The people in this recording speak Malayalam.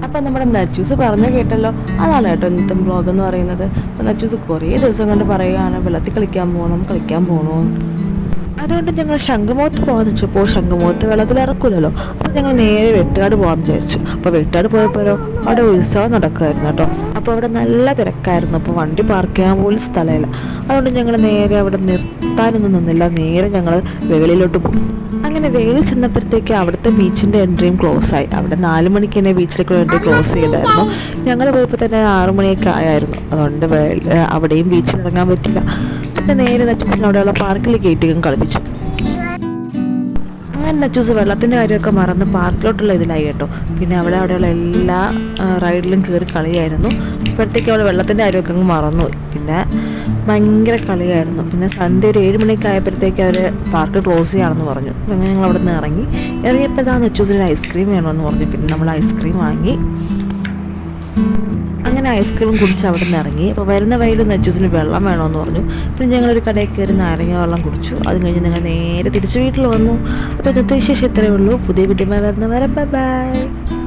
അപ്പം നമ്മുടെ നച്ചൂസ് പറഞ്ഞു കേട്ടല്ലോ, അതാണ് കേട്ടോ ഇന്നത്തെ വ്ളോഗ് എന്ന് പറയുന്നത്. അപ്പം നച്ചൂസ് കുറേ ദിവസം കൊണ്ട് പറയുകയാണ് വെള്ളത്തിൽ കളിക്കാൻ പോകണം. അതുകൊണ്ട് ഞങ്ങൾ ശംഖുമുഖത്ത് പോകാമെന്ന് വെച്ചപ്പോൾ ശംഖുമുഖത്ത് വെള്ളത്തിൽ ഇറക്കൂലല്ലോ. അപ്പം ഞങ്ങൾ നേരെ വെട്ടുകാട് പോകാമെന്ന് വിചാരിച്ചു. അപ്പോൾ വെട്ടുകാട് പോയപ്പോഴോ അവിടെ ഉത്സവം നടക്കുമായിരുന്നു കേട്ടോ. അപ്പോൾ അവിടെ നല്ല തിരക്കായിരുന്നു. അപ്പോൾ വണ്ടി പാർക്ക് ചെയ്യാൻ പോലും സ്ഥലമില്ല. അതുകൊണ്ട് ഞങ്ങൾ നേരെ അവിടെ നിർത്താനൊന്നും നിന്നില്ല, നേരെ ഞങ്ങൾ വെളിയിലോട്ട് പോകും. അങ്ങനെ വെളിയിൽ ചെന്നപ്പോഴത്തേക്ക് അവിടുത്തെ ബീച്ചിൻ്റെ എൻട്രിയും ക്ലോസ് ആയി. അവിടെ 4 മണിക്ക് തന്നെ ബീച്ചിലേക്കുള്ള എൻട്രി ക്ലോസ് ചെയ്തായിരുന്നു. ഞങ്ങൾ പോയപ്പോൾ തന്നെ 6 മണിയൊക്കെ ആയായിരുന്നു. അതുകൊണ്ട് അവിടെയും ബീച്ചിൽ ഇറങ്ങാൻ പറ്റില്ല. പിന്നെ നേരെ നച്ചൂസിന് അവിടെയുള്ള പാർക്കിൽ കയറ്റിയും കളിപ്പിച്ചു. അങ്ങനെ നച്ചൂസ് വെള്ളത്തിൻ്റെ കാര്യമൊക്കെ മറന്ന് പാർക്കിലോട്ടുള്ള ഇതിലായി കേട്ടോ. പിന്നെ അവിടെയുള്ള എല്ലാ റൈഡിലും കയറി കളിയായിരുന്നു. ഇപ്പോഴത്തേക്ക് അവിടെ വെള്ളത്തിൻ്റെ കാര്യമൊക്കെ അങ്ങ് മറന്നുപോയി. പിന്നെ ഭയങ്കര കളിയായിരുന്നു. പിന്നെ സന്ധ്യ ഒരു 7 മണിയൊക്കെ ആയപ്പോഴത്തേക്ക് അവർ പാർക്ക് ക്ലോസ് ചെയ്യാണെന്ന് പറഞ്ഞു. അങ്ങനെ ഞങ്ങൾ അവിടെ നിന്ന് ഇറങ്ങിയപ്പോൾ ഇതാ നച്ചൂസിന് ഐസ്ക്രീം വേണമെന്ന് പറഞ്ഞു. പിന്നെ നമ്മൾ ഐസ്ക്രീം വാങ്ങി. അങ്ങനെ ഐസ്ക്രീം കുടിച്ച് അവിടെ നിന്ന് ഇറങ്ങി. അപ്പോൾ വരുന്ന വഴിയിൽ നച്ചൂസിന് വെള്ളം വേണമെന്ന് പറഞ്ഞു. പിന്നെ ഞങ്ങളൊരു കടയിൽ കയറി നാരങ്ങ വെള്ളം കുടിച്ചു. അത് കഴിഞ്ഞ് ഞങ്ങൾ നേരെ തിരിച്ച് വീട്ടിൽ വന്നു. അപ്പോൾ ഇന്നത്തെ വിശേഷം ഇത്രയേ ഉള്ളൂ. പുതിയ വീഡിയോയുമായി വരുന്നവരെ ബൈ.